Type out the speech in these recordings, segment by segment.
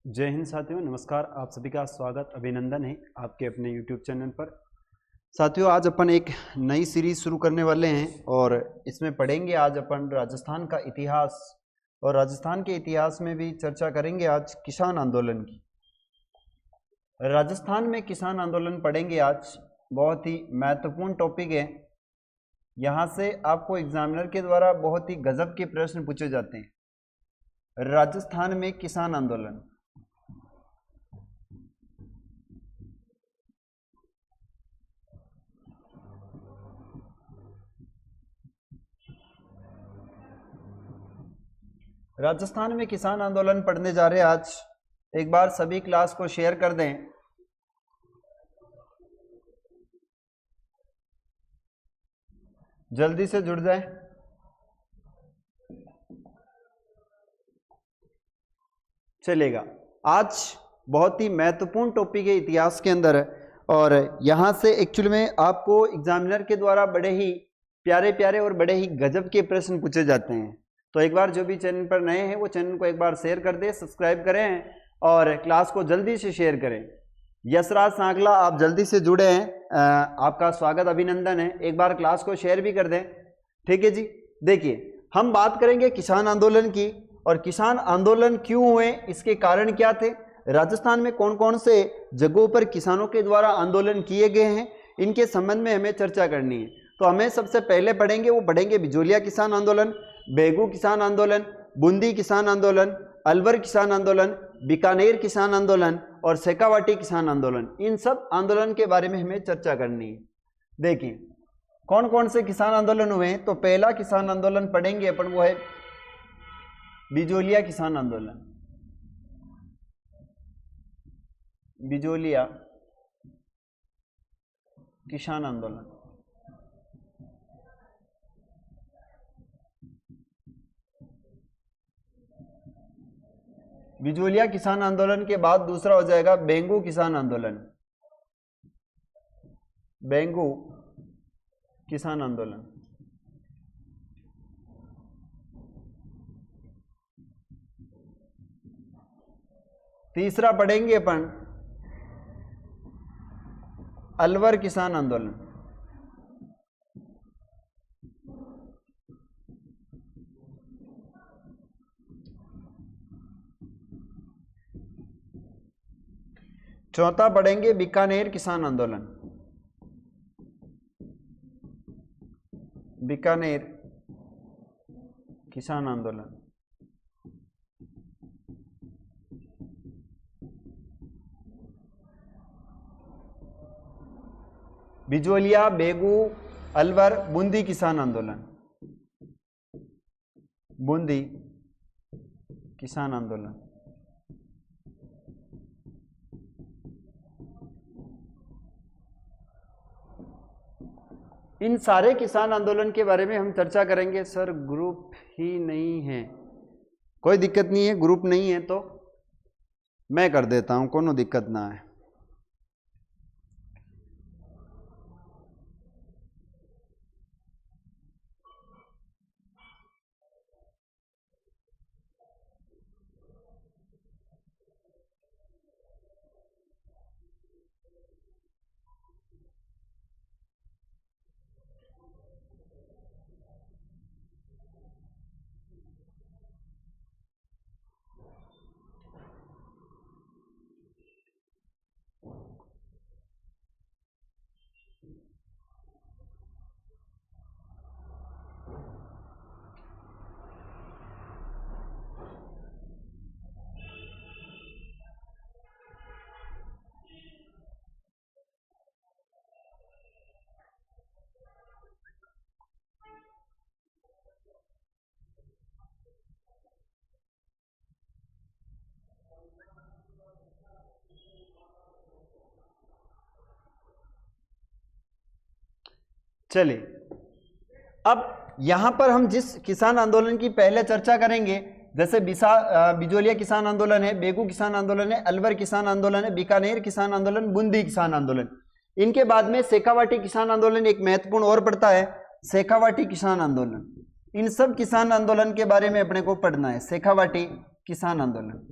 जय हिंद साथियों, नमस्कार। आप सभी का स्वागत अभिनंदन है आपके अपने YouTube चैनल पर। साथियों, आज अपन एक नई सीरीज शुरू करने वाले हैं और इसमें पढ़ेंगे आज अपन राजस्थान का इतिहास, और राजस्थान के इतिहास में भी चर्चा करेंगे आज किसान आंदोलन की। राजस्थान में किसान आंदोलन पढ़ेंगे आज, बहुत ही महत्वपूर्ण टॉपिक है। यहाँ से आपको एग्जामिनर के द्वारा बहुत ही गजब के प्रश्न पूछे जाते हैं। राजस्थान में किसान आंदोलन, राजस्थान में किसान आंदोलन पढ़ने जा रहे हैं आज। एक बार सभी क्लास को शेयर कर दें। जल्दी से जुड़ जाए। चलेगा। आज बहुत ही महत्वपूर्ण टॉपिक है इतिहास के अंदर, और यहां से एक्चुअली में आपको एग्जामिनर के द्वारा बड़े ही प्यारे प्यारे और बड़े ही गजब के प्रश्न पूछे जाते हैं। तो एक बार जो भी चैनल पर नए हैं वो चैनल को एक बार शेयर कर दें, सब्सक्राइब करें और क्लास को जल्दी से शेयर करें। यशराज सांगला, आप जल्दी से जुड़े हैं, आपका स्वागत अभिनंदन है। एक बार क्लास को शेयर भी कर दें, ठीक है जी। देखिए, हम बात करेंगे किसान आंदोलन की, और किसान आंदोलन क्यों हुए, इसके कारण क्या थे, राजस्थान में कौन कौन से जगहों पर किसानों के द्वारा आंदोलन किए गए हैं, इनके संबंध में हमें चर्चा करनी है। तो हमें सबसे पहले पढ़ेंगे बिजोलिया किसान आंदोलन, बेगू किसान आंदोलन, बूंदी किसान आंदोलन, अलवर किसान आंदोलन, बीकानेर किसान आंदोलन और शेखावाटी किसान आंदोलन। इन सब आंदोलन के बारे में हमें चर्चा करनी है। देखिए, कौन कौन से किसान आंदोलन हुए हैं। तो पहला किसान आंदोलन पढ़ेंगे अपन, वो है बिजोलिया किसान आंदोलन। बिजोलिया किसान आंदोलन, बिजोलिया किसान आंदोलन के बाद दूसरा हो जाएगा बेंगू किसान आंदोलन। बेंगू किसान आंदोलन, तीसरा पढ़ेंगे अपन अलवर किसान आंदोलन। चौथा पढ़ेंगे बीकानेर किसान आंदोलन। बीकानेर किसान आंदोलन, बिजोलिया, बेगू, अलवर, बूंदी किसान आंदोलन। बूंदी किसान आंदोलन, इन सारे किसान आंदोलन के बारे में हम चर्चा करेंगे। सर ग्रुप ही नहीं है, कोई दिक्कत नहीं है, ग्रुप नहीं है तो मैं कर देता हूं, कोनो दिक्कत ना है। चलिए, अब यहां पर हम जिस किसान आंदोलन की पहले चर्चा करेंगे, जैसे बिजोलिया किसान आंदोलन है, बेगू किसान आंदोलन है, अलवर किसान आंदोलन है, बीकानेर किसान आंदोलन, बूंदी किसान आंदोलन। इनके बाद में शेखावाटी किसान आंदोलन एक महत्वपूर्ण और पड़ता है, शेखावाटी किसान आंदोलन। इन सब किसान आंदोलन के बारे में अपने को पढ़ना है। शेखावाटी किसान आंदोलन,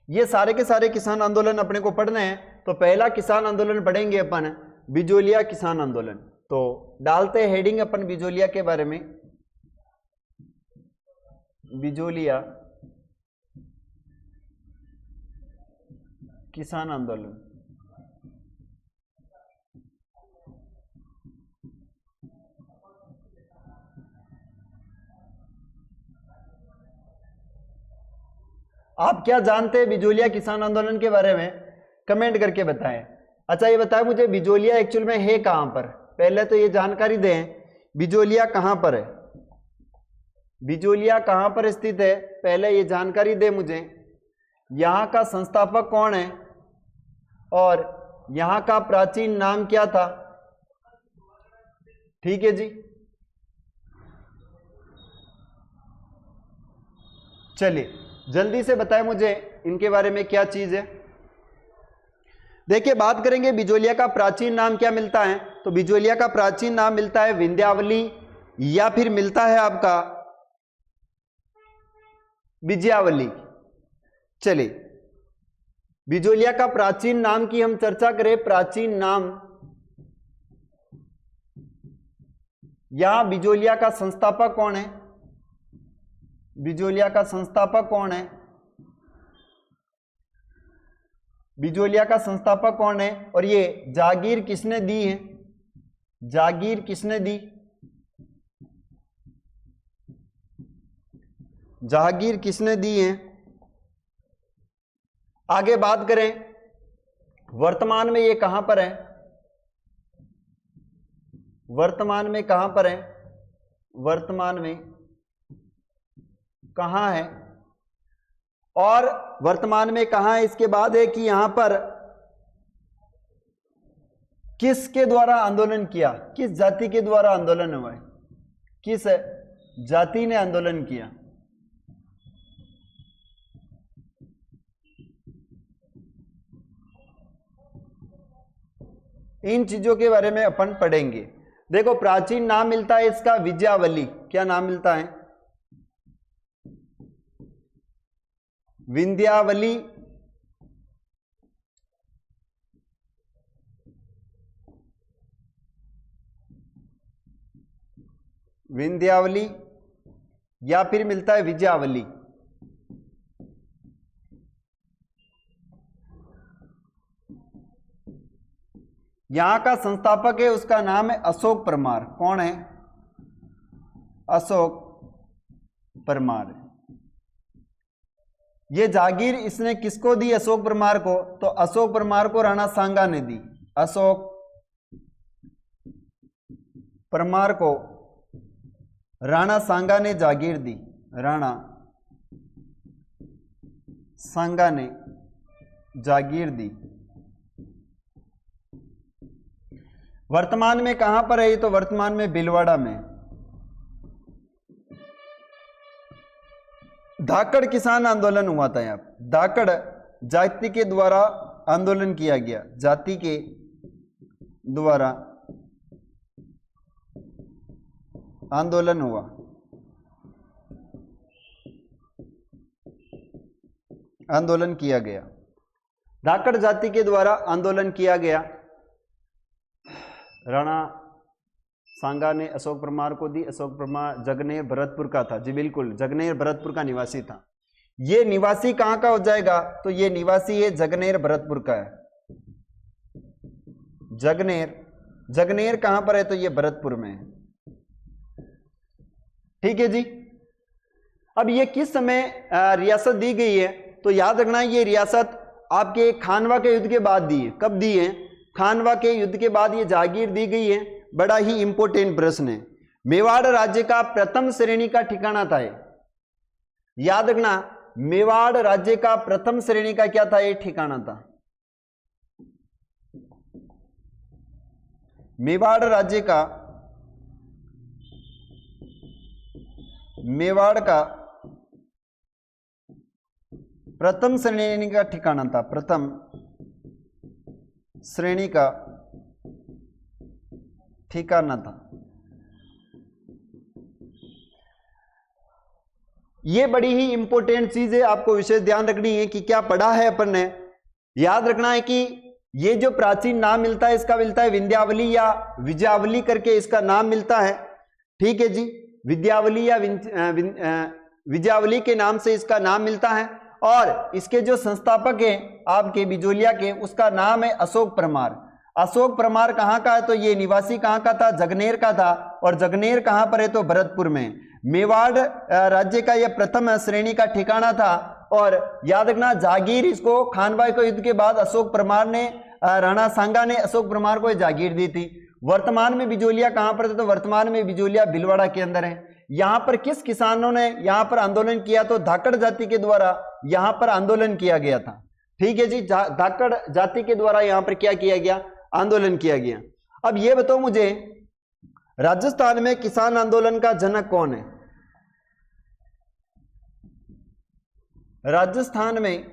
ये सारे के सारे किसान आंदोलन अपने को पढ़ने हैं। तो पहला किसान आंदोलन पढ़ेंगे अपन, बिजोलिया किसान आंदोलन। तो डालते हेडिंग अपन बिजोलिया के बारे में, बिजोलिया किसान आंदोलन। आप क्या जानते हैं बिजोलिया किसान आंदोलन के बारे में, कमेंट करके बताएं। अच्छा ये बताएं मुझे बिजोलिया एक्चुअल में है कहां पर, पहले तो ये जानकारी दें बिजोलिया कहां पर है, बिजोलिया कहां पर स्थित है, पहले ये जानकारी दे मुझे। यहां का संस्थापक कौन है और यहां का प्राचीन नाम क्या था। ठीक है जी, चलिए जल्दी से बताएं मुझे इनके बारे में क्या चीज है। देखिए बात करेंगे बिजोलिया का प्राचीन नाम क्या मिलता है, तो बिजोलिया का प्राचीन नाम मिलता है विंध्यावली या फिर मिलता है आपका विजयावली। चलिए बिजोलिया का प्राचीन नाम की हम चर्चा करें, प्राचीन नाम, यहां बिजोलिया का संस्थापक कौन है, बिजोलिया का संस्थापक कौन है, बिजोलिया का संस्थापक कौन है और ये जागीर किसने दी है, जागीर किसने दी, जागीर किसने दी है। आगे बात करें वर्तमान में ये कहां पर है, वर्तमान में कहां पर है, वर्तमान में कहां है और वर्तमान में कहां है, इसके बाद है कि यहां पर किसके द्वारा आंदोलन किया, किस जाति के द्वारा आंदोलन हुआ है, किस जाति ने आंदोलन किया। इन चीजों के बारे में अपन पढ़ेंगे। देखो प्राचीन नाम मिलता है इसका विजयावली, क्या नाम मिलता है, विंध्यावली, विंध्यावली या फिर मिलता है विजयावली। यहां का संस्थापक है उसका नाम है अशोक परमार। कौन है, अशोक परमार। ये जागीर इसने किसको दी, अशोक परमार को, तो अशोक परमार को राणा सांगा ने दी, अशोक परमार को राणा सांगा ने जागीर दी, राणा सांगा ने जागीर दी। वर्तमान में कहां पर है, तो वर्तमान में भीलवाड़ा में। धाकड़ किसान आंदोलन हुआ था, यहाँ धाकड़ जाति के द्वारा आंदोलन किया गया, जाति के द्वारा आंदोलन हुआ। आंदोलन किया गया, धाकड़ जाति के द्वारा आंदोलन किया गया। राणा सांगा ने अशोक परमार को दी। अशोक परमार जगनेर भरतपुर का था, जी बिल्कुल जगनेर भरतपुर का निवासी था। ये निवासी कहां का हो जाएगा, तो ये निवासी है जगनेर भरतपुर का है। जगनेर, जगनेर कहां पर है, तो ये भरतपुर में है। ठीक है जी। अब ये किस समय रियासत दी गई है, तो याद रखना ये रियासत आपके खानवा के युद्ध के बाद दी है। कब दी है, खानवा के युद्ध के बाद ये जागीर दी गई है। बड़ा ही इंपॉर्टेंट प्रश्न है। मेवाड़ राज्य का प्रथम श्रेणी का ठिकाना था ये, याद रखना मेवाड़ राज्य का प्रथम श्रेणी का क्या था, ये ठिकाना था। मेवाड़ राज्य का, मेवाड़ का प्रथम श्रेणी का ठिकाना था, प्रथम श्रेणी का ठिकाना था। ये बड़ी ही इंपॉर्टेंट चीज है, आपको विशेष ध्यान रखनी है कि क्या पढ़ा है अपन ने। याद रखना है कि ये जो प्राचीन नाम मिलता है इसका मिलता है विंध्यावली या विजयावली करके इसका नाम मिलता है। ठीक है जी, विद्यावली या विजयावली के नाम से इसका नाम मिलता है। और इसके जो संस्थापक हैं आपके बिजोलिया के, उसका नाम है अशोक परमार। अशोक परमार कहाँ का है, तो ये निवासी कहाँ का था, जगनेर का था। और जगनेर कहाँ पर है, तो भरतपुर में। मेवाड़ राज्य का यह प्रथम श्रेणी का ठिकाना था। और याद रखना, जागीर इसको खानबाई को युद्ध के बाद अशोक परमार ने, राणा सांगा ने अशोक परमार को जागीर दी थी। वर्तमान में बिजोलिया कहां पर था, तो वर्तमान में बिजोलिया भीलवाड़ा के अंदर है। यहां पर किस किसानों ने यहां पर आंदोलन किया, तो धाकड़ जाति के द्वारा यहां पर आंदोलन किया गया था। ठीक है जी, धाकड़ जाति के द्वारा यहां पर क्या किया गया, आंदोलन किया गया। अब यह बताओ मुझे, राजस्थान में किसान आंदोलन का जनक कौन है? राजस्थान में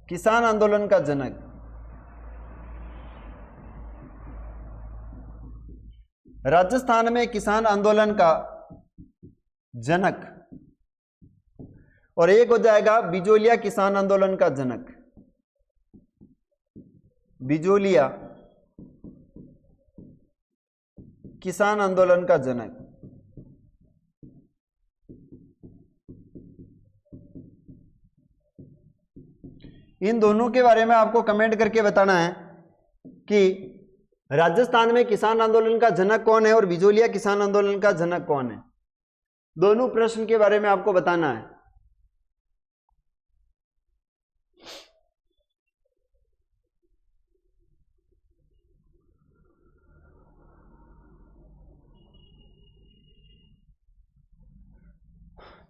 किसान आंदोलन का जनक, राजस्थान में किसान आंदोलन का जनक, और एक हो जाएगा बिजोलिया किसान आंदोलन का जनक। बिजोलिया किसान आंदोलन का जनक। इन दोनों के बारे में आपको कमेंट करके बताना है कि राजस्थान में किसान आंदोलन का जनक कौन है और बिजोलिया किसान आंदोलन का जनक कौन है। दोनों प्रश्न के बारे में आपको बताना है।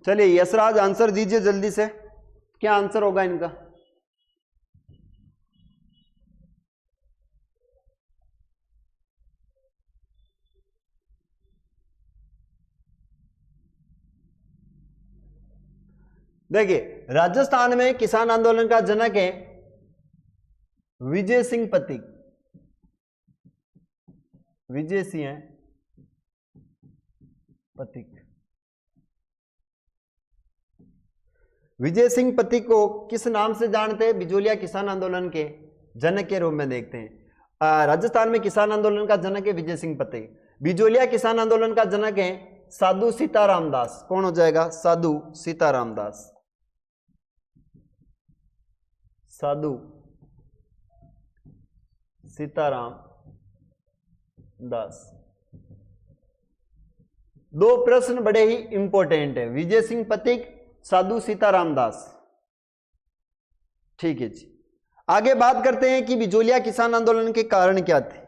चलिए यशराज आंसर दीजिए जल्दी से, क्या आंसर होगा इनका? देखिए, राजस्थान में किसान आंदोलन का जनक है विजय सिंह पथिक। विजय सिंह पथिक। विजय सिंह पथिक को किस नाम से जानते हैं? बिजोलिया किसान आंदोलन के जनक के रूप में देखते हैं। राजस्थान में किसान आंदोलन का जनक है विजय सिंह पथिक। बिजोलिया किसान आंदोलन का जनक है साधु सीताराम दास। कौन हो जाएगा? साधु सीताराम दास। साधु सीताराम दास। दो प्रश्न बड़े ही इंपॉर्टेंट है, विजय सिंह पथिक, साधु सीताराम दास। ठीक है जी, आगे बात करते हैं कि बिजोलिया किसान आंदोलन के कारण क्या थे।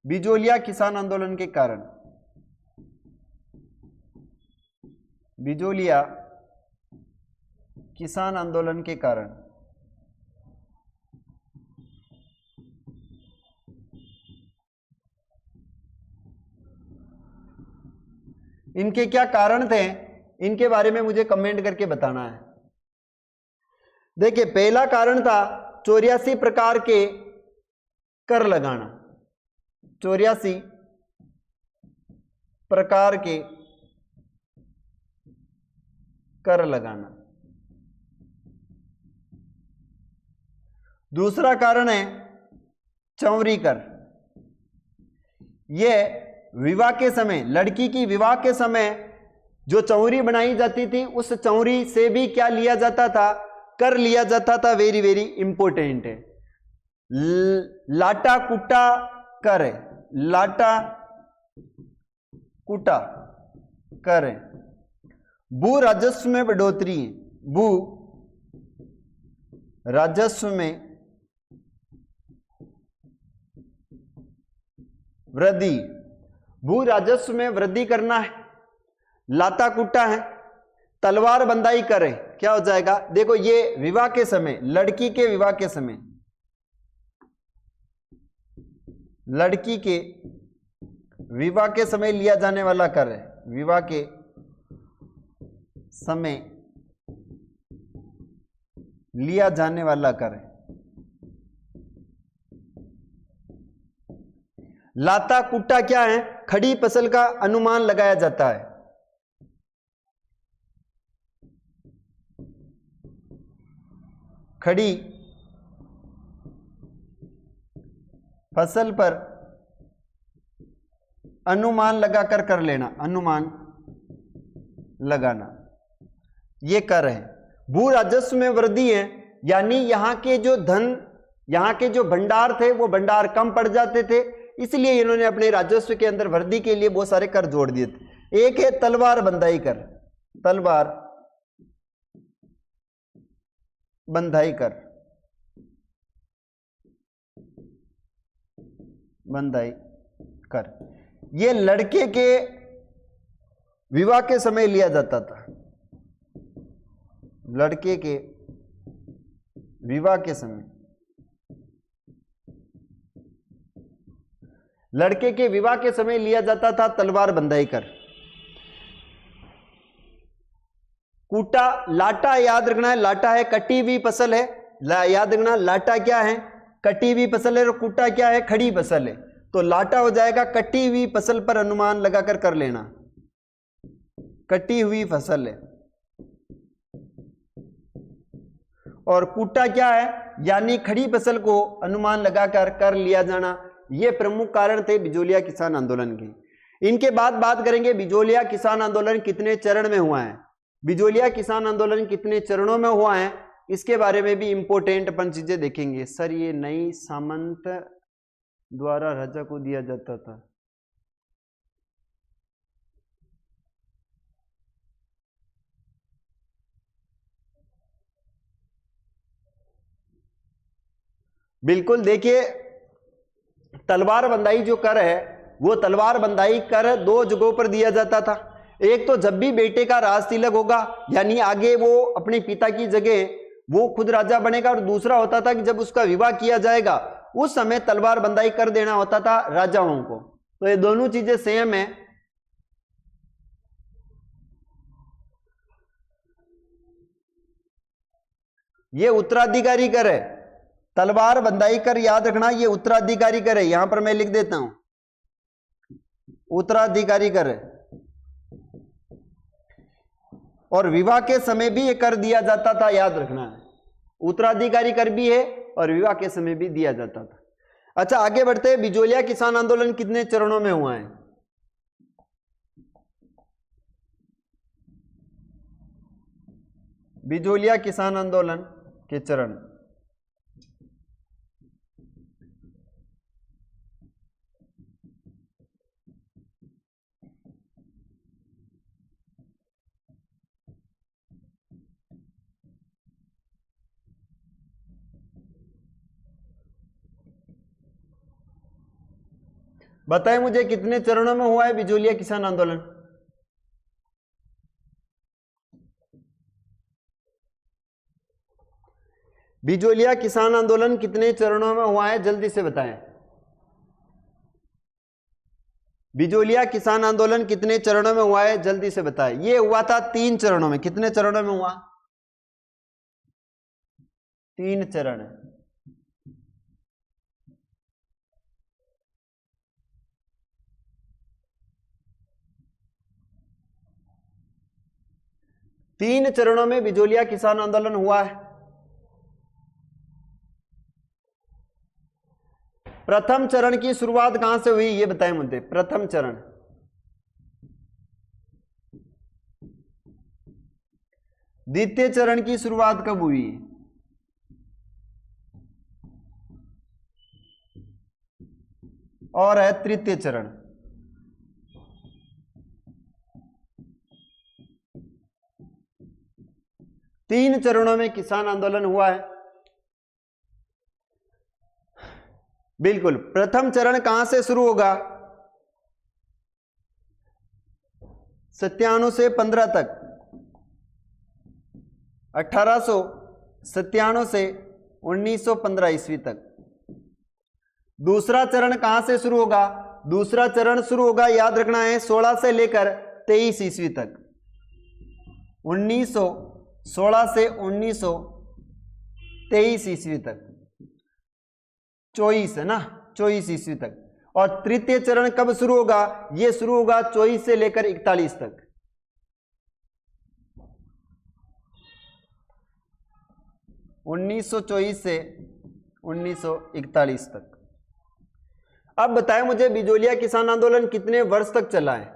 बिजोलिया किसान आंदोलन के कारण, बिजोलिया किसान आंदोलन के कारण इनके क्या कारण थे, इनके बारे में मुझे कमेंट करके बताना है। देखिए, पहला कारण था 84 प्रकार के कर लगाना। 84 प्रकार के कर लगाना। दूसरा कारण है चौरी कर। यह विवाह के समय, लड़की की विवाह के समय जो चौरी बनाई जाती थी, उस चौरी से भी क्या लिया जाता था? कर लिया जाता था। वेरी वेरी इंपॉर्टेंट है। लाटा कुटा कर है, लाटा कुटा कर है। भू राजस्व में बढ़ोतरी है, भू राजस्व में वृद्धि। भू राजस्व में वृद्धि करना है। लाता कुटा है, तलवार बंदाई करे, क्या हो जाएगा? देखो, ये विवाह के समय, लड़की के विवाह के समय, लड़की के विवाह के समय लिया जाने वाला कर है। विवाह के समय लिया जाने वाला कर है। लाता कुट्टा क्या है? खड़ी फसल का अनुमान लगाया जाता है। खड़ी फसल पर अनुमान लगाकर कर लेना, अनुमान लगाना, ये कर रहे हैं। भू राजस्व में वृद्धि है, यानी यहां के जो धन, यहां के जो भंडार थे वो भंडार कम पड़ जाते थे, इसलिए इन्होंने अपने राजस्व के अंदर वृद्धि के लिए बहुत सारे कर जोड़ दिए थे। एक है तलवार बंधाई कर, तलवार बंधाई कर, बंधाई कर, ये लड़के के विवाह के समय लिया जाता था। लड़के के विवाह के समय, लड़के के विवाह के समय लिया जाता था तलवार बंधाई कर। कूटा, लाटा याद रखना है, लाटा है कटी हुई फसल है, याद रखना लाटा क्या है? कटी हुई फसल है, और कूटा क्या है? खड़ी फसल है। तो लाटा हो जाएगा कटी हुई फसल पर अनुमान लगाकर कर लेना, कटी हुई फसल है। और कूटा क्या है? यानी खड़ी फसल को अनुमान लगाकर कर लिया जाना। ये प्रमुख कारण थे बिजोलिया किसान आंदोलन के। इनके बाद बात करेंगे बिजोलिया किसान आंदोलन कितने चरण में हुआ है, बिजोलिया किसान आंदोलन कितने चरणों में हुआ है, इसके बारे में भी इंपॉर्टेंट अपन चीजें देखेंगे। सर ये नई सामंत द्वारा राजा को दिया जाता था, बिल्कुल। देखिए तलवार बंधाई जो कर है, वो तलवार बंधाई कर दो जगहों पर दिया जाता था। एक तो जब भी बेटे का राज तिलक होगा, यानी आगे वो अपने पिता की जगह वो खुद राजा बनेगा, और दूसरा होता था कि जब उसका विवाह किया जाएगा उस समय तलवार बंधाई कर देना होता था राजाओं को। तो ये दोनों चीजें सेम है। ये उत्तराधिकारी कर है, तलवार बंधाई कर याद रखना, ये उत्तराधिकारी कर है। यहां पर मैं लिख देता हूं उत्तराधिकारी कर है। और विवाह के समय भी ये कर दिया जाता था, याद रखना है। उत्तराधिकारी कर भी है और विवाह के समय भी दिया जाता था। अच्छा आगे बढ़ते हैं। बिजोलिया किसान आंदोलन कितने चरणों में हुआ है? बिजोलिया किसान आंदोलन के चरण, बताएं मुझे कितने चरणों में हुआ है बिजोलिया किसान आंदोलन? बिजोलिया किसान आंदोलन कितने चरणों में हुआ है, जल्दी से बताएं। बिजोलिया किसान आंदोलन कितने चरणों में हुआ है, जल्दी से बताएं। ये हुआ था 3 चरणों में। कितने चरणों में हुआ? 3 चरण। 3 चरणों में बिजोलिया किसान आंदोलन हुआ है। प्रथम चरण की शुरुआत कहां से हुई ये बताएं मुझे। प्रथम चरण, द्वितीय चरण की शुरुआत कब हुई? और है तृतीय चरण। तीन चरणों में किसान आंदोलन हुआ है। बिल्कुल। प्रथम चरण कहां से शुरू होगा? 97 से 15 तक, 1897 से 1915 ईस्वी तक। दूसरा चरण कहां से शुरू होगा? दूसरा चरण शुरू होगा, याद रखना है, 16 से लेकर 23 ईस्वी तक। 1916 से 1923 ईस्वी तक, 24 है ना, 24 ईस्वी तक। और तृतीय चरण कब शुरू होगा? यह शुरू होगा 24 से लेकर 41 तक। 1924 से 1941 तक। अब बताएं मुझे, बिजोलिया किसान आंदोलन कितने वर्ष तक चला है?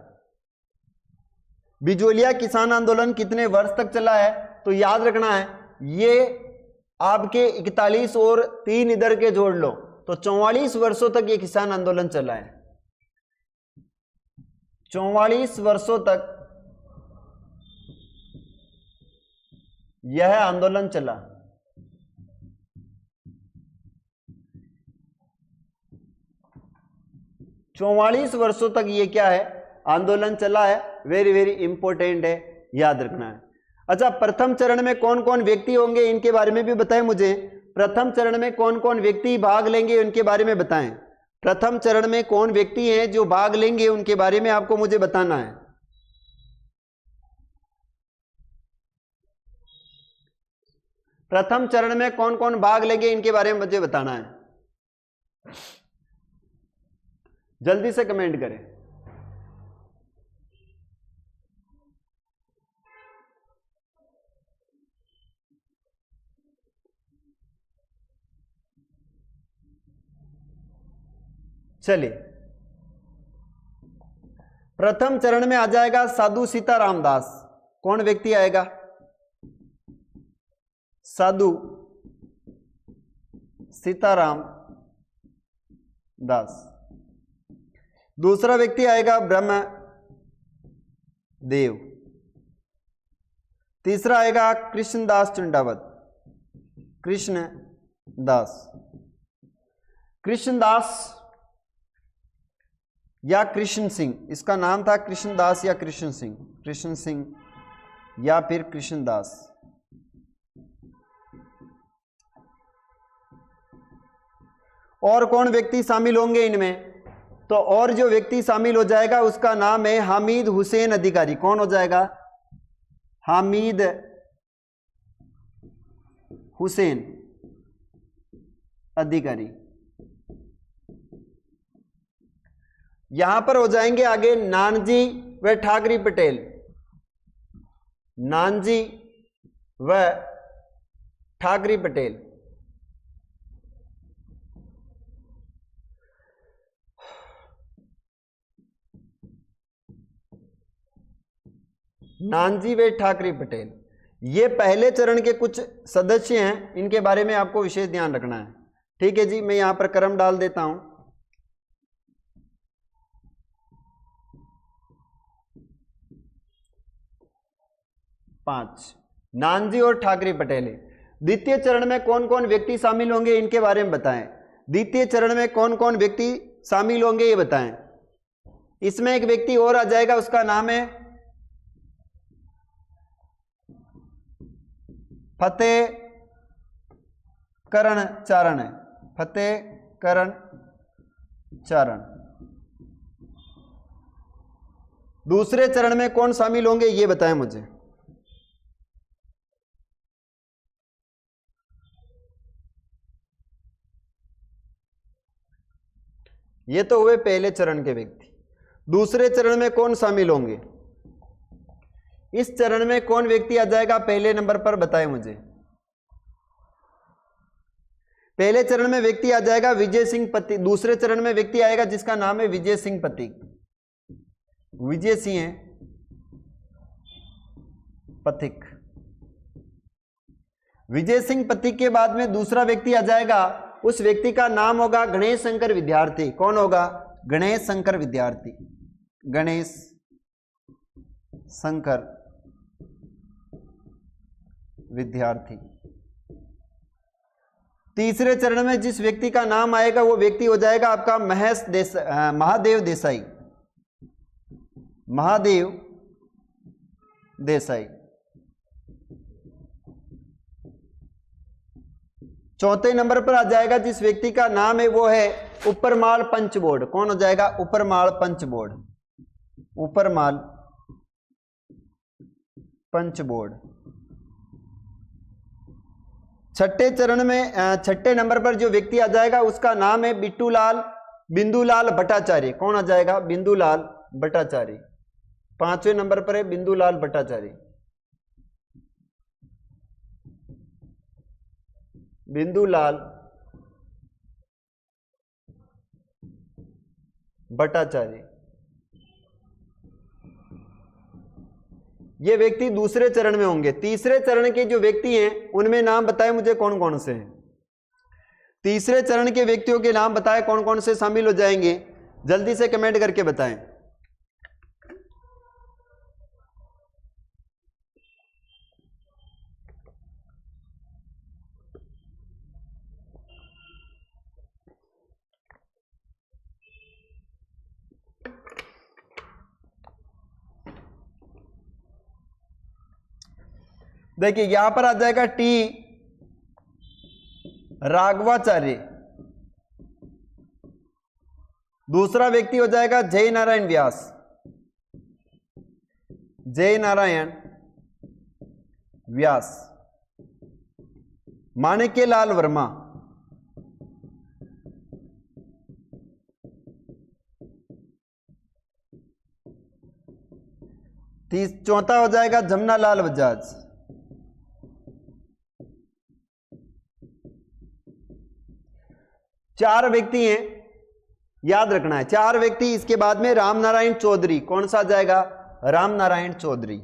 बिजोलिया किसान आंदोलन कितने वर्ष तक चला है? तो याद रखना है, ये आपके 41 और 3 इधर के जोड़ लो तो 44 वर्षों तक ये किसान आंदोलन चला है। 44 वर्षों तक यह आंदोलन चला। चौवालीस वर्षों तक ये क्या है? आंदोलन चला है। वेरी वेरी इंपॉर्टेंट है, याद रखना है। अच्छा, प्रथम चरण में कौन कौन व्यक्ति होंगे इनके बारे में भी बताएं मुझे। प्रथम चरण में कौन कौन व्यक्ति भाग लेंगे उनके बारे में बताएं। प्रथम चरण में कौन व्यक्ति हैं जो भाग लेंगे उनके बारे में आपको मुझे बताना है। प्रथम चरण में कौन कौन भाग लेंगे इनके बारे में मुझे बताना है। जल्दी से कमेंट करें। चलिए, प्रथम चरण में आ जाएगा साधु सीताराम दास। कौन व्यक्ति आएगा? साधु सीताराम दास। दूसरा व्यक्ति आएगा ब्रह्म देव। तीसरा आएगा कृष्णदास चुंडावत। कृष्ण दास, कृष्णदास या कृष्ण सिंह, इसका नाम था कृष्णदास या कृष्ण सिंह, कृष्ण सिंह या फिर कृष्णदास। और कौन व्यक्ति शामिल होंगे इनमें? तो और जो व्यक्ति शामिल हो जाएगा उसका नाम है हामिद हुसैन अधिकारी। कौन हो जाएगा? हामिद हुसैन अधिकारी। यहां पर हो जाएंगे आगे नानजी व ठाकरी पटेल। नानजी व ठाकरी पटेल। नानजी व ठाकरे पटेल, ये पहले चरण के कुछ सदस्य हैं, इनके बारे में आपको विशेष ध्यान रखना है। ठीक है जी, मैं यहां पर क्रम डाल देता हूं। पांच नानजी और ठाकरे पटेल है। द्वितीय चरण में कौन कौन व्यक्ति शामिल होंगे इनके बारे में बताएं। द्वितीय चरण में कौन कौन व्यक्ति शामिल होंगे ये बताएं। इसमें एक व्यक्ति और आ जाएगा, उसका नाम है फतेह करण चारण। फतेह करण चारण। दूसरे चरण में कौन शामिल होंगे ये बताएं मुझे। ये तो हुए पहले चरण के व्यक्ति। दूसरे चरण में कौन शामिल होंगे? इस चरण में कौन व्यक्ति आ जाएगा पहले नंबर पर बताएं मुझे। पहले चरण में व्यक्ति आ जाएगा विजय सिंह पथिक। दूसरे चरण में व्यक्ति आएगा जिसका नाम है विजय सिंह पथिक। विजय सिंह पथिक। विजय सिंह पथिक के बाद में दूसरा व्यक्ति आ जाएगा, उस व्यक्ति का नाम होगा गणेश शंकर विद्यार्थी। कौन होगा? गणेश शंकर विद्यार्थी। गणेश शंकर विद्यार्थी। तीसरे चरण में जिस व्यक्ति का नाम आएगा वो व्यक्ति हो जाएगा आपका महादेव देसाई। महादेव देसाई। चौथे नंबर पर आ जाएगा जिस व्यक्ति का नाम है वो है उपरमाल पंचबोर्ड। कौन हो जाएगा? उपरमाल पंचबोर्ड। उपरमाल पंचबोर्ड। छठे चरण में छठे नंबर पर जो व्यक्ति आ जाएगा उसका नाम है बिट्टूलाल बिंदुलाल भट्टाचार्य। कौन आ जाएगा? बिंदुलाल भट्टाचार्य। 5वें नंबर पर है बिंदुलाल भट्टाचार्य। बिंदुलाल भट्टाचार्य। ये व्यक्ति दूसरे चरण में होंगे। तीसरे चरण के जो व्यक्ति हैं उनमें नाम बताए मुझे कौन कौन से हैं। तीसरे चरण के व्यक्तियों के नाम बताए कौन कौन से शामिल हो जाएंगे, जल्दी से कमेंट करके बताएं। देखिए यहां पर आ जाएगा टी राघवाचार्य। दूसरा व्यक्ति हो जाएगा जय नारायण व्यास। जय नारायण व्यास। माणिक्यलाल वर्मा। चौथा हो जाएगा जमनालाल बजाज। चार व्यक्ति हैं, याद रखना है, चार व्यक्ति। इसके बाद में राम नारायण चौधरी। कौन सा जाएगा? राम नारायण चौधरी।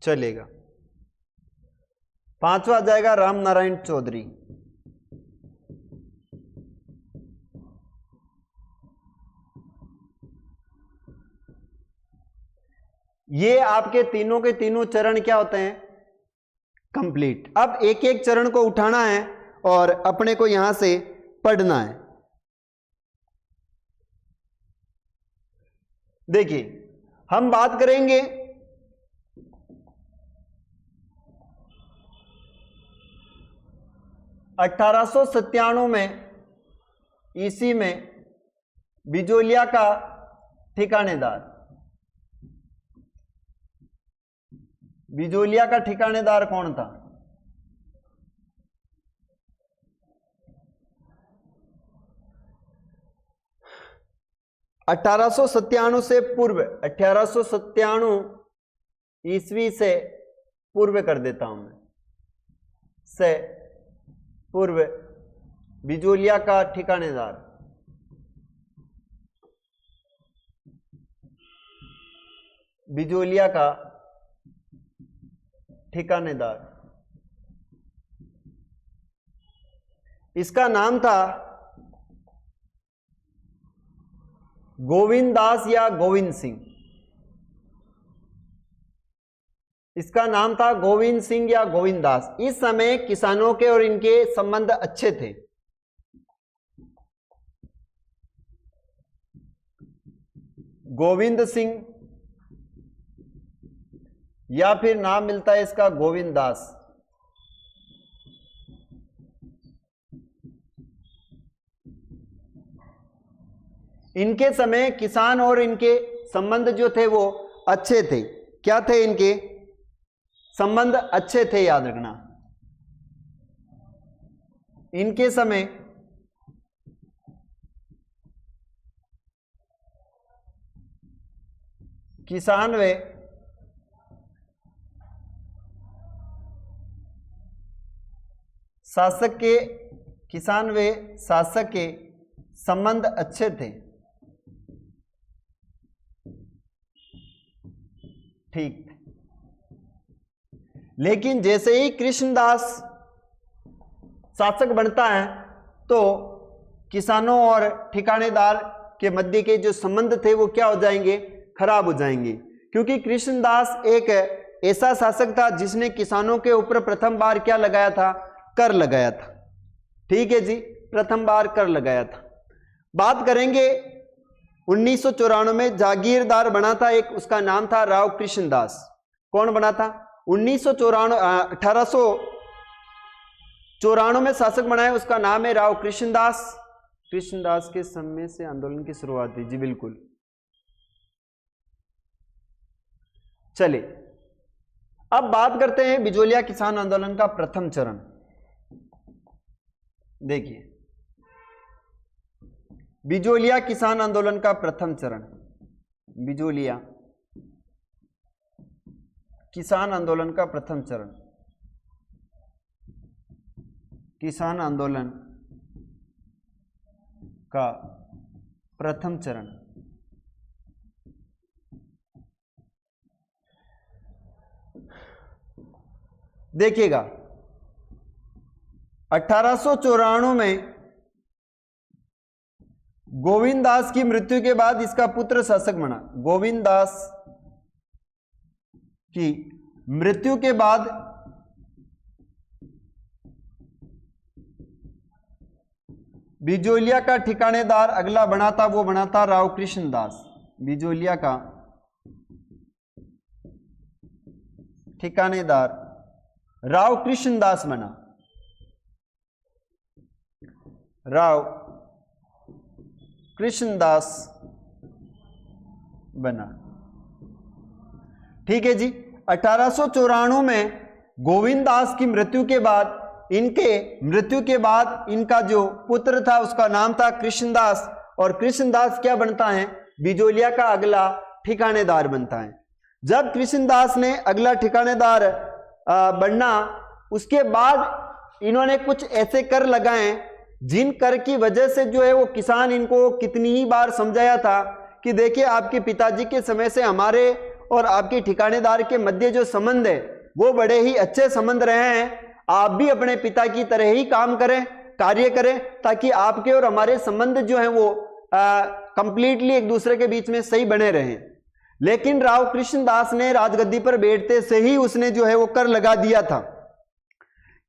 चलेगा। पांचवा जाएगा राम नारायण चौधरी। ये आपके तीनों के तीनों चरण क्या होते हैं? कंप्लीट। अब एक एक चरण को उठाना है और अपने को यहां से पढ़ना है। देखिए हम बात करेंगे (1897) में ईसी में बिजोलिया का ठिकानेदार। बिजोलिया का ठिकानेदार कौन था? (1897) से पूर्व, 1897 ईस्वी से पूर्व कर देता हूं मैं, से पूर्व बिजोलिया का ठिकानेदार। बिजोलिया का ठिकानेदार, इसका नाम था गोविंद दास या गोविंद सिंह। इसका नाम था गोविंद सिंह या गोविंद दास। इस समय किसानों के और इनके संबंध अच्छे थे। गोविंद सिंह या फिर नाम मिलता है इसका गोविंद दास। इनके समय किसान और इनके संबंध जो थे वो अच्छे थे। क्या थे इनके संबंध? अच्छे थे, याद रखना। इनके समय किसान व शासक के, किसान व शासक के संबंध अच्छे थे। ठीक। लेकिन जैसे ही कृष्णदास शासक बनता है तो किसानों और ठिकानेदार के मध्य के जो संबंध थे वो क्या हो जाएंगे? खराब हो जाएंगे। क्योंकि कृष्णदास एक ऐसा शासक था जिसने किसानों के ऊपर प्रथम बार क्या लगाया था? कर लगाया था। ठीक है जी, प्रथम बार कर लगाया था। बात करेंगे 1994 में जागीरदार बना था एक, उसका नाम था राव कृष्णदास। कौन बना था? 1894 में शासक बनाया, उसका नाम है राव कृष्णदास। कृष्णदास के समय से आंदोलन की शुरुआत हुई, जी बिल्कुल। चलिए अब बात करते हैं बिजोलिया किसान आंदोलन का प्रथम चरण। देखिए बिजोलिया किसान आंदोलन का प्रथम चरण, बिजोलिया किसान आंदोलन का प्रथम चरण, किसान आंदोलन का प्रथम चरण। देखिएगा 1894 में गोविंद दास की मृत्यु के बाद इसका पुत्र शासक बना। गोविंद दास की मृत्यु के बाद बिजोलिया का ठिकानेदार अगला बना था, वो बना था राव कृष्ण दास। बिजोलिया का ठिकानेदार राव कृष्ण दास बना, राव कृष्णदास बना। ठीक है जी। 1894 में गोविंद दास की मृत्यु के बाद, इनके मृत्यु के बाद इनका जो पुत्र था उसका नाम था कृष्णदास, और कृष्णदास क्या बनता है, बिजोलिया का अगला ठिकानेदार बनता है। जब कृष्णदास ने अगला ठिकानेदार बनना, उसके बाद इन्होंने कुछ ऐसे कर लगाए जिन कर की वजह से जो है वो किसान, इनको कितनी ही बार समझाया था कि देखिए आपके पिताजी के समय से हमारे और आपके ठिकानेदार के मध्य जो संबंध है वो बड़े ही अच्छे संबंध रहे हैं, आप भी अपने पिता की तरह ही काम करें, कार्य करें, ताकि आपके और हमारे संबंध जो है वो कंप्लीटली एक दूसरे के बीच में सही बने रहें। लेकिन राव कृष्णदास ने राजगद्दी पर बैठते से ही उसने जो है वो कर लगा दिया था,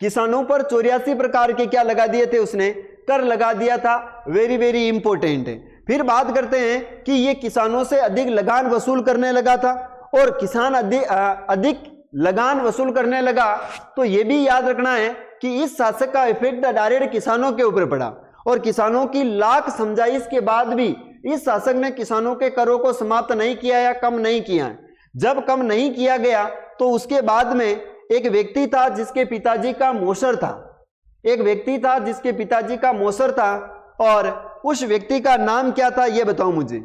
किसानों पर 84 प्रकार के क्या लगा दिए थे, उसने कर लगा दिया था। वेरी वेरी इंपॉर्टेंट है। फिर बात करते हैं कि ये किसानों से अधिक लगान वसूल करने लगा था, और किसान अधिक लगान वसूल करने लगा तो ये भी याद रखना है कि इस शासक का इफेक्ट डायरेक्ट किसानों के ऊपर पड़ा, और किसानों की लाख समझाइश के बाद भी इस शासक ने किसानों के करों को समाप्त नहीं किया या कम नहीं किया। जब कम नहीं किया गया तो उसके बाद में एक व्यक्ति था जिसके पिताजी का मोसर था, एक व्यक्ति था जिसके पिताजी का मोसर था, और उस व्यक्ति का नाम क्या था ये बताओ मुझे।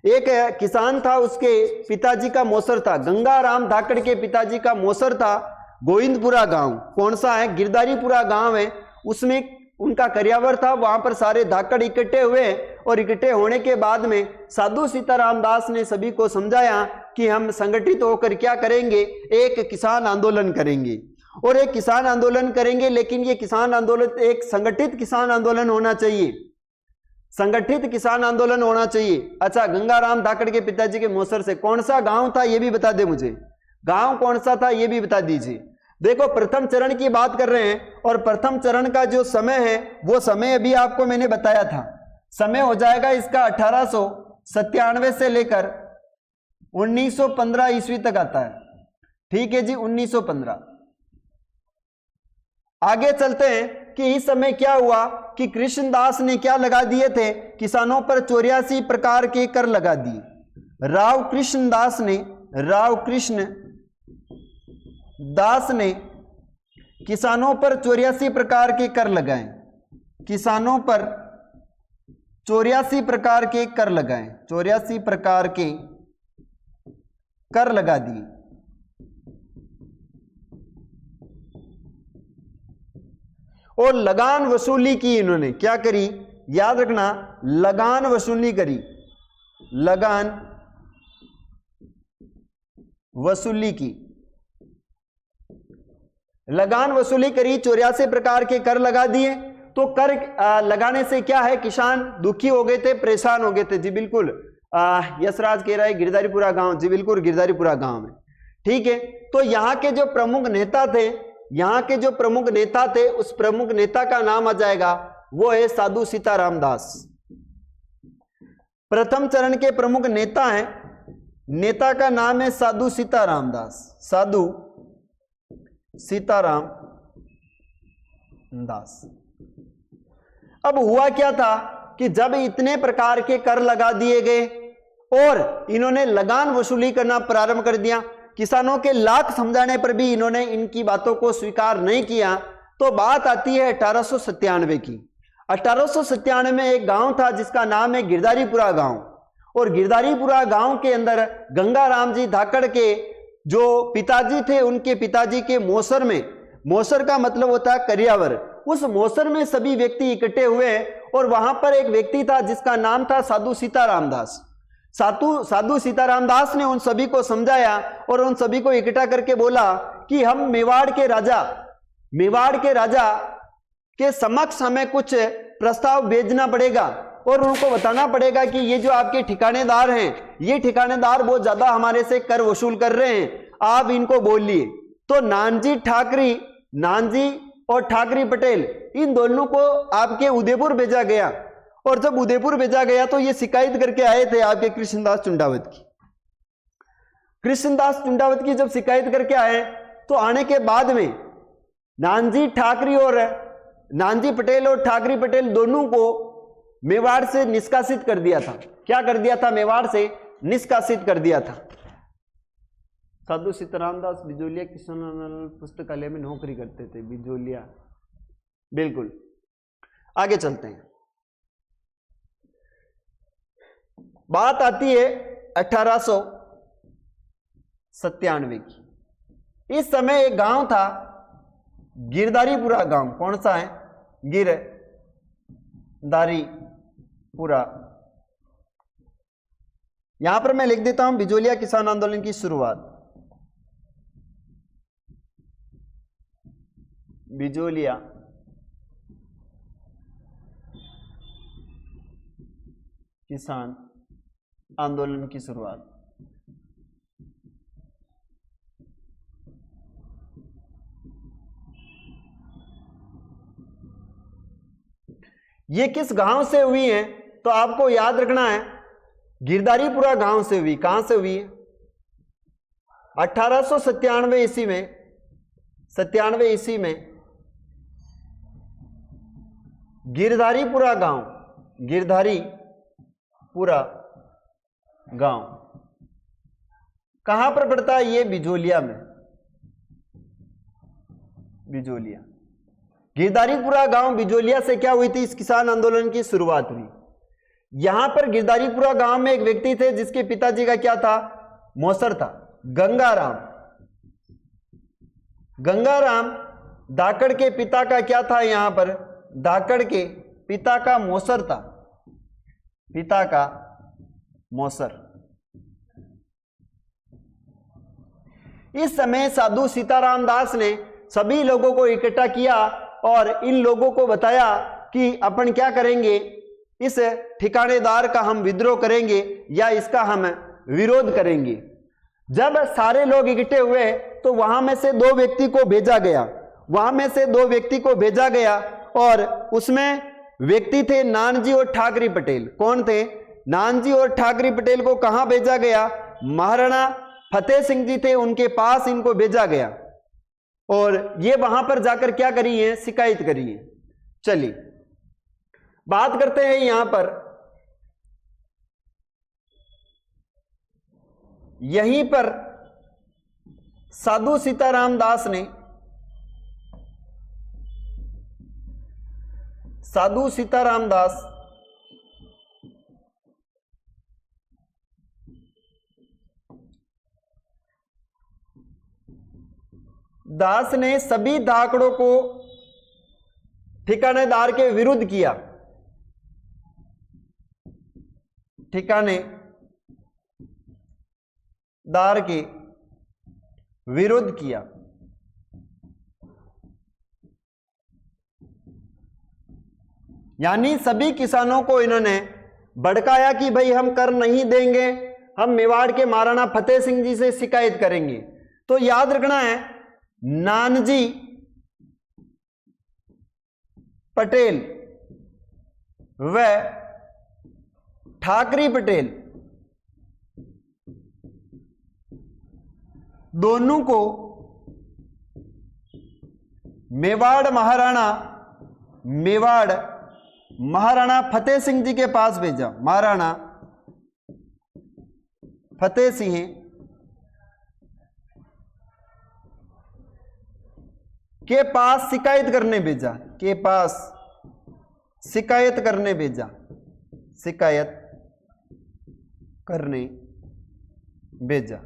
एक किसान था, उसके पिताजी का मोसर था, गंगाराम धाकड़ के पिताजी का मोसर था गोविंदपुरा गांव। कौन सा है, गिरधारीपुरा गांव है, उसमें उनका करियावर था। वहां पर सारे धाकड़ इकट्ठे हुए, और इकट्ठे होने के बाद में साधु सीताराम दास ने सभी को समझाया कि हम संगठित होकर क्या करेंगे, एक किसान आंदोलन करेंगे, और एक किसान आंदोलन करेंगे, लेकिन ये किसान आंदोलन एक संगठित किसान आंदोलन होना चाहिए, संगठित किसान आंदोलन होना चाहिए। अच्छा, गंगाराम धाकड़ के पिताजी के मोसर से कौन सा गांव था ये भी बता दे मुझे, गांव कौन सा था ये भी बता दीजिए। देखो प्रथम चरण की बात कर रहे हैं, और प्रथम चरण का जो समय है वो समय अभी आपको मैंने बताया था, समय हो जाएगा इसका 1897 से लेकर 1915 ईस्वी तक आता है। ठीक है जी, 1915। आगे चलते हैं कि इस समय क्या हुआ कि कृष्णदास ने क्या लगा दिए थे, किसानों पर 84 प्रकार के कर लगा दिए। राव कृष्ण दास ने किसानों पर 84 प्रकार के कर लगाए, किसानों पर 84 प्रकार के कर लगाए, 84 प्रकार के कर लगा दिए। और लगान वसूली की, इन्होंने क्या करी, याद रखना, लगान वसूली करी, लगान वसूली की, लगान वसूली करी, 84 प्रकार के कर लगा दिए। तो कर लगाने से क्या है, किसान दुखी हो गए थे, परेशान हो गए थे। जी बिल्कुल, यशराज कह रहा है गिरधारीपुरा गांव, जी बिल्कुल गिरधारीपुरा गांव में। ठीक है, तो यहाँ के जो प्रमुख नेता थे, यहाँ के जो प्रमुख नेता थे, उस प्रमुख नेता का नाम आ जाएगा, वो है साधु सीताराम दास। प्रथम चरण के प्रमुख नेता हैं, नेता का नाम है साधु सीताराम दास, साधु सीताराम दास। अब हुआ क्या था कि जब इतने प्रकार के कर लगा दिए गए और इन्होंने लगान वसूली करना प्रारंभ कर दिया, किसानों के लाख समझाने पर भी इन्होंने इनकी बातों को स्वीकार नहीं किया, तो बात आती है 1897 की। 1897 में एक गांव था जिसका नाम है गिरधारीपुरा गांव, और गिरधारीपुरा गांव के अंदर गंगाराम जी धाकड़ के जो पिताजी थे, उनके पिताजी के मौसर में, मौसर का मतलब होता है करियावर, उस मौसर में सभी व्यक्ति इकट्ठे हुए और वहां पर एक व्यक्ति था जिसका नाम था साधु सीताराम दास। साधु सीताराम दास ने उन सभी को समझाया और उन सभी को इकट्ठा करके बोला कि हम मेवाड़ के राजा के समक्ष हमें कुछ प्रस्ताव भेजना पड़ेगा और उनको बताना पड़ेगा कि ये जो आपके ठिकानेदार हैं, ये ठिकानेदार बहुत ज्यादा हमारे से कर वसूल कर रहे हैं, आप इनको बोलिए। तो नानजी और ठाकरी पटेल, इन दोनों को आपके उदयपुर भेजा गया, और जब उदयपुर भेजा गया तो ये शिकायत करके आए थे आपके कृष्णदास चुंडावत की जब शिकायत करके आए तो आने के बाद में नानजी पटेल और ठाकरी पटेल दोनों को मेवाड़ से निष्कासित कर दिया था। क्या कर दिया था? मेवाड़ से निष्कासित कर दिया था। साधु सीताराम दास बिजोलिया किसान पुस्तकालय में नौकरी करते थे, बिजोलिया, बिल्कुल। आगे चलते हैं। बात आती है 1897 की। इस समय एक गांव था गिरधारीपुरा गांव। कौन सा है? गिरधारीपुरा। यहां पर मैं लिख देता हूं बिजोलिया किसान आंदोलन की शुरुआत। बिजोलिया किसान आंदोलन की शुरुआत। ये किस गांव से हुई है? तो आपको याद रखना है गिरधारीपुरा गांव से हुई। कहां से हुई है? 1897 ईस्वी में, 97 ईस्वी में गिरधारीपुरा गांव, गिरधारीपुरा गांव कहां पर पड़ता है? ये बिजोलिया में, बिजोलिया। गिरधारीपुरा गांव बिजोलिया से क्या हुई थी? इस किसान आंदोलन की शुरुआत हुई। यहां पर गिरधारीपुरा गांव में एक व्यक्ति थे जिसके पिताजी का क्या था? मौसर था, गंगाराम धाकड़ के पिता का क्या था? यहां पर धाकड़ के पिता का मौसर था, पिता का मौसर। इस समय साधु सीताराम दास ने सभी लोगों को इकट्ठा किया और इन लोगों को बताया कि अपन क्या करेंगे, इस ठिकानेदार का हम विद्रोह करेंगे या इसका हम विरोध करेंगे। जब सारे लोग इकट्ठे हुए तो वहां में से दो व्यक्ति को भेजा गया, और उसमें व्यक्ति थे नानजी और ठाकरी पटेल। कौन थे? नानजी और ठाकरी पटेल को कहां भेजा गया? महाराणा फतेह सिंह जी थे, उनके पास इनको भेजा गया, और ये वहां पर जाकर क्या करी है? शिकायत करी है। चलिए बात करते हैं यहां पर, यहीं पर साधु सीताराम दास ने, साधु सीताराम दास ने सभी धाकड़ों को ठिकानेदार के विरुद्ध किया, ठिकानेदार के विरुद्ध किया। यानी सभी किसानों को इन्होंने भड़काया कि भाई हम कर नहीं देंगे, हम मेवाड़ के महाराणा फतेह सिंह जी से शिकायत करेंगे। तो याद रखना है नानजी पटेल व ठाकरी पटेल दोनों को मेवाड़ महाराणा फतेह सिंह जी के पास भेजा, महाराणा फतेह सिंह के पास शिकायत करने भेजा, के पास शिकायत करने भेजा, शिकायत करने भेजा।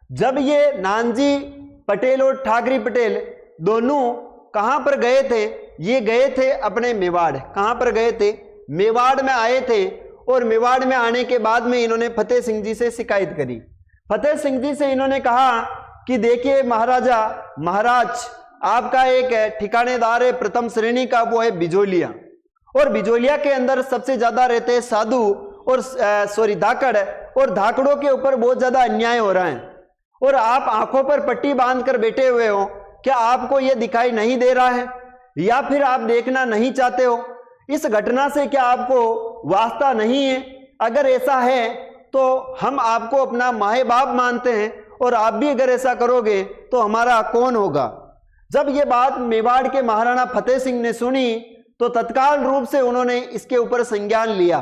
जब ये नानजी पटेल और ठाकरी पटेल दोनों कहां पर गए थे, ये गए थे अपने मेवाड़। कहां पर गए थे? मेवाड़ में आए थे, और मेवाड़ में आने के बाद में इन्होंने फतेह सिंह जी से शिकायत करी। फतेह सिंह जी से इन्होंने कहा कि देखिए महाराजा, महाराज आपका एक ठिकानेदार है प्रथम श्रेणी का, वो है बिजोलिया, और बिजोलिया के अंदर सबसे ज्यादा रहते हैं साधु और धाकड़, और धाकड़ों के ऊपर बहुत ज्यादा अन्याय हो रहा है, और आप आंखों पर पट्टी बांध कर बैठे हुए हो। क्या आपको यह दिखाई नहीं दे रहा है, या फिर आप देखना नहीं चाहते हो? इस घटना से क्या आपको वास्ता नहीं है? अगर ऐसा है तो हम आपको अपना माहे बाप मानते हैं, और आप भी अगर ऐसा करोगे तो हमारा कौन होगा? जब ये बात मेवाड़ के महाराणा फतेह सिंह ने सुनी तो तत्काल रूप से उन्होंने इसके ऊपर संज्ञान लिया।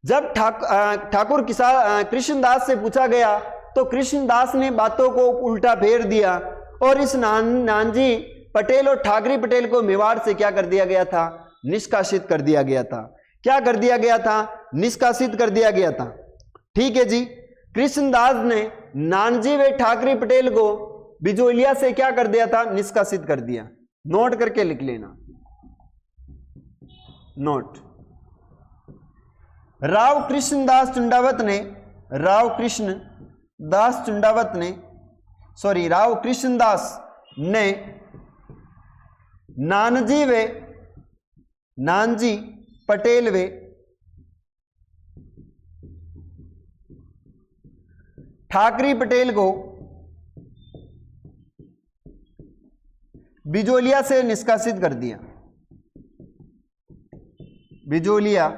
जब ठाकुर कृष्णदास से पूछा गया तो कृष्णदास ने बातों को उल्टा फेर दिया, और इस नानजी पटेल और ठाकरी पटेल को मेवाड़ से क्या कर दिया गया था? निष्कासित कर दिया गया था। क्या कर दिया गया था? निष्कासित कर दिया गया था। ठीक है जी। कृष्णदास ने नानजी व ठाकरी पटेल को बिजोलिया से क्या कर दिया था? निष्कासित कर दिया। नोट करके लिख लेना, नोट। राव कृष्णदास चुंडावत ने नानजी पटेल वे ठाकरी पटेल को बिजोलिया से निष्कासित कर दिया, बिजोलिया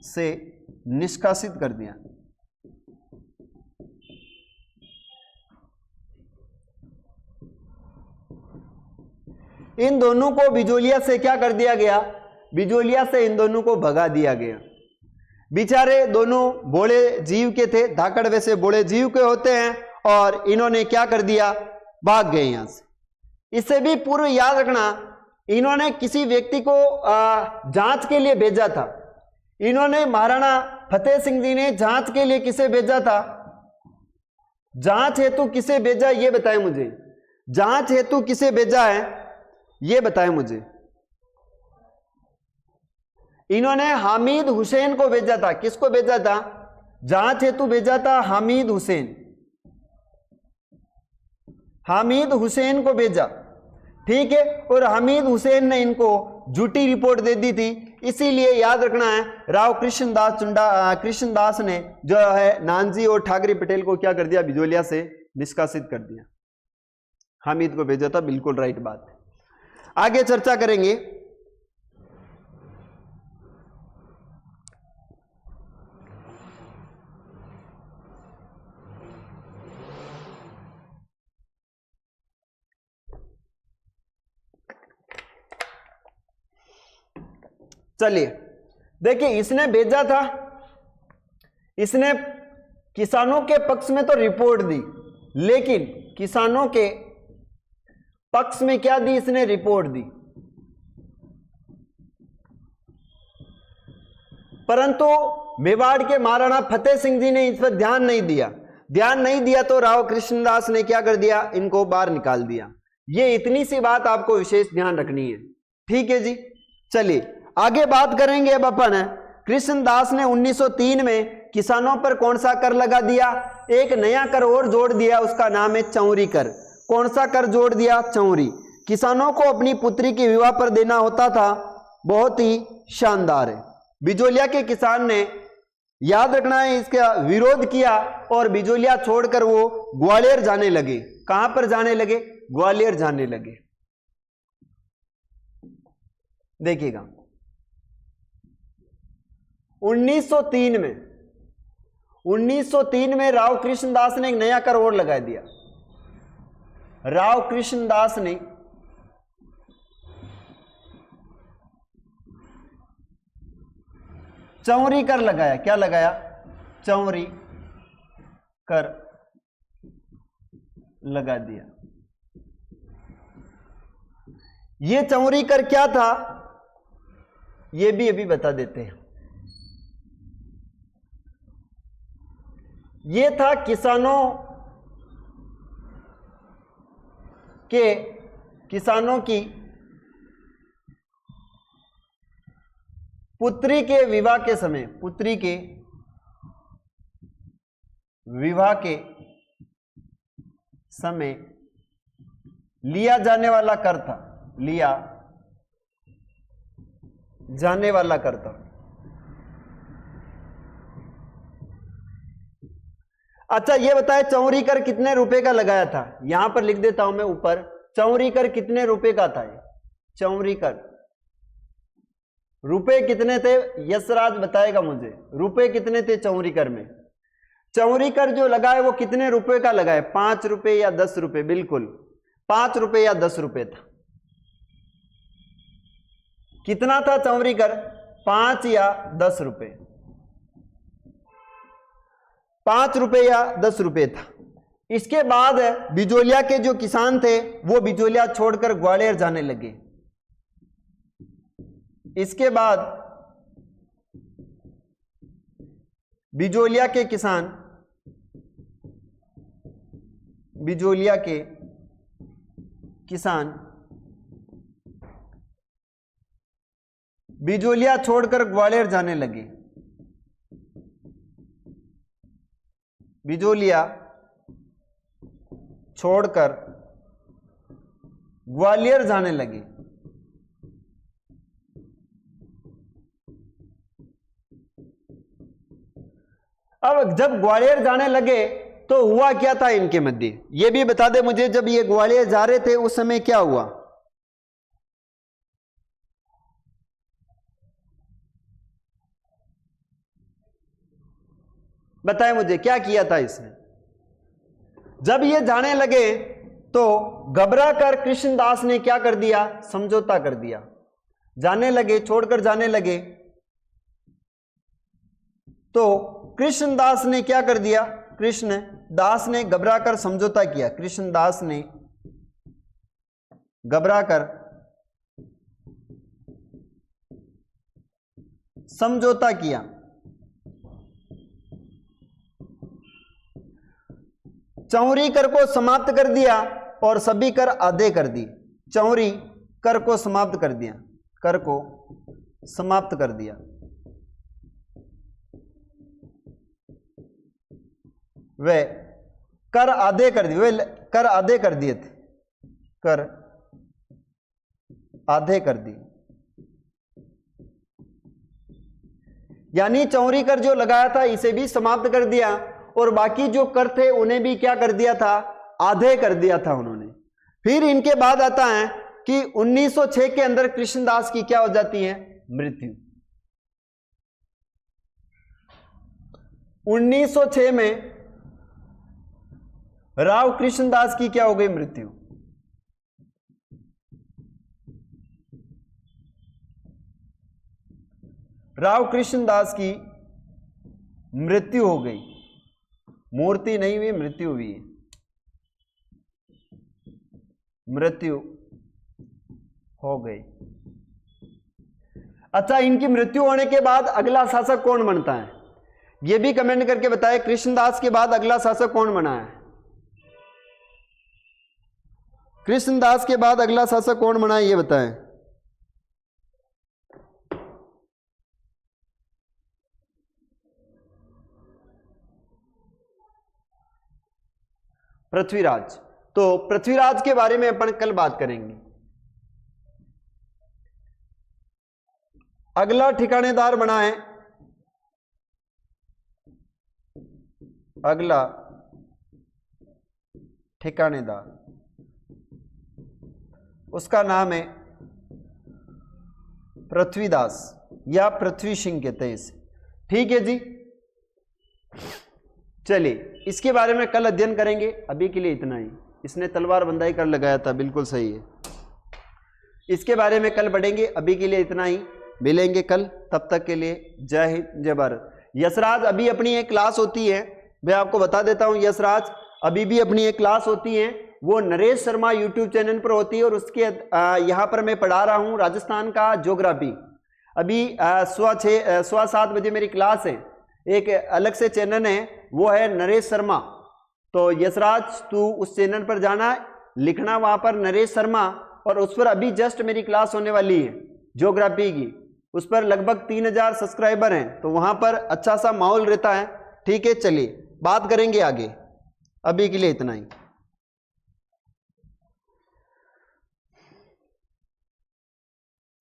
से निष्कासित कर दिया। इन दोनों को बिजोलिया से क्या कर दिया गया? बिजोलिया से इन दोनों को भगा दिया गया। बेचारे दोनों बोले जीव के थे, धाकड़ वैसे बोले जीव के होते हैं, और इन्होंने क्या कर दिया? भाग गए यहां से। इससे भी पूर्व याद रखना, इन्होंने किसी व्यक्ति को जांच के लिए भेजा था। इन्होंने महाराणा फतेह सिंह जी ने जांच के लिए किसे भेजा था? जांच हेतु किसे भेजा, ये बताएं मुझे। जांच हेतु किसे भेजा है, ये बताएं मुझे। इन्होंने हामिद हुसैन को भेजा था। किसको भेजा था? जांच हेतु भेजा था हामिद हुसैन, हामिद हुसैन को भेजा। ठीक है, और हामिद हुसैन ने इनको झूठी रिपोर्ट दे दी थी। इसीलिए याद रखना है, राव कृष्णदास ने जो है नानजी और ठाकरी पटेल को क्या कर दिया? बिजोलिया से निष्कासित कर दिया। हामिद को भेजा था, बिल्कुल राइट बात है। आगे चर्चा करेंगे। चलिए देखिए, इसने भेजा था, इसने किसानों के पक्ष में तो रिपोर्ट दी, लेकिन किसानों के पक्ष में क्या दी? इसने रिपोर्ट दी, परंतु मेवाड़ के महाराणा फतेह सिंह जी ने इस पर ध्यान नहीं दिया। तो राव कृष्णदास ने क्या कर दिया? इनको बाहर निकाल दिया। ये इतनी सी बात आपको विशेष ध्यान रखनी है। ठीक है जी। चलिए आगे बात करेंगे। अब अपन कृष्णदास ने 1903 में किसानों पर कौन सा कर लगा दिया? एक नया कर और जोड़ दिया, उसका नाम है चौरी कर। कौन सा कर जोड़ दिया? चौरी। किसानों को अपनी पुत्री के विवाह पर देना होता था। बहुत ही शानदार है। बिजोलिया के किसान ने, याद रखना है, इसका विरोध किया और बिजोलिया छोड़कर वो ग्वालियर जाने लगे। कहां पर जाने लगे? ग्वालियर जाने लगे। देखिएगा 1903 में राव कृष्णदास ने एक नया कर और लगा दिया। राव कृष्णदास ने चौरी कर लगाया, क्या लगाया? चौरी कर लगा दिया। ये चौरी कर क्या था ये भी अभी बता देते हैं। ये था किसानों की पुत्री के विवाह के समय, पुत्री के विवाह के समय लिया जाने वाला कर था, लिया जाने वाला कर था। अच्छा ये बताए चौरी कर कितने रुपए का लगाया था? यहां पर लिख देता हूं मैं ऊपर, चौरी कर कितने रुपए का था? चौरी कर रुपए कितने थे? यशराज बताएगा मुझे, रुपए कितने थे चौरी कर में? चौरी कर जो लगा है वो कितने रुपए का लगा है? 5 रुपए या 10 रुपए? बिल्कुल 5 रुपए या 10 रुपए था। कितना था चौरी कर? 5 या 10 रुपए? 5 रुपए या 10 रुपए था। इसके बाद बिजोलिया के जो किसान थे वो बिजोलिया छोड़कर ग्वालियर जाने लगे। इसके बाद बिजोलिया के किसान बिजोलिया छोड़कर ग्वालियर जाने लगे। बिजोलिया छोड़कर ग्वालियर जाने लगे। अब जब ग्वालियर जाने लगे तो हुआ क्या था इनके मध्य? ये भी बता दे मुझे, जब ये ग्वालियर जा रहे थे उस समय क्या हुआ? बताएं मुझे, क्या किया था इसने? जब ये जाने लगे तो घबरा कर कृष्णदास ने क्या कर दिया? समझौता कर दिया। जाने लगे, छोड़कर जाने लगे तो कृष्णदास ने क्या कर दिया? कृष्णदास ने घबरा कर समझौता किया। कृष्णदास ने घबरा कर समझौता किया। चौरी कर को समाप्त कर दिया और सभी कर आधे कर दी। चौरी कर को समाप्त कर दिया, कर को समाप्त कर दिया। वे कर आधे कर दिए, वे कर आधे कर दिए थे, कर आधे कर दिए। यानी चौरी कर जो लगाया था इसे भी समाप्त कर दिया और बाकी जो कर थे उन्हें भी क्या कर दिया था? आधे कर दिया था उन्होंने। फिर इनके बाद आता है कि 1906 के अंदर कृष्णदास की क्या हो जाती है? मृत्यु। 1906 में राव कृष्णदास की क्या हो गई? मृत्यु। राव कृष्णदास की मृत्यु हो गई। मूर्ति नहीं हुई, मृत्यु हुई। मृत्यु हो गई। अच्छा, इनकी मृत्यु होने के बाद अगला शासक कौन बनता है? यह भी कमेंट करके बताएं, कृष्णदास के बाद अगला शासक कौन बना है? कृष्णदास के बाद अगला शासक कौन बना है, ये बताएं। पृथ्वीराज। तो पृथ्वीराज के बारे में अपन कल बात करेंगे। अगला ठिकानेदार बना है, अगला ठिकानेदार, उसका नाम है पृथ्वीदास या पृथ्वी सिंह कहते हैं इसे। ठीक है जी, चलिए इसके बारे में कल अध्ययन करेंगे। अभी के लिए इतना ही। इसने तलवार बंदाई कर लगाया था, बिल्कुल सही है। इसके बारे में कल पढ़ेंगे, अभी के लिए इतना ही। मिलेंगे कल, तब तक के लिए जय हिंद जय भारत। यशराज अभी अपनी एक क्लास होती है, मैं आपको बता देता हूं, यशराज अभी भी अपनी एक क्लास होती है, वो नरेश शर्मा यूट्यूब चैनल पर होती है और उसके यहाँ पर मैं पढ़ा रहा हूँ राजस्थान का ज्योग्राफी। अभी 6:15 बजे मेरी क्लास है, एक अलग से चैनल है वो है नरेश शर्मा। तो यशराज तू उस चैनल पर जाना, लिखना वहां पर नरेश शर्मा, और उस पर अभी जस्ट मेरी क्लास होने वाली है ज्योग्राफी की। उस पर लगभग 3000 सब्सक्राइबर हैं, तो वहां पर अच्छा सा माहौल रहता है। ठीक है, चलिए बात करेंगे आगे, अभी के लिए इतना ही।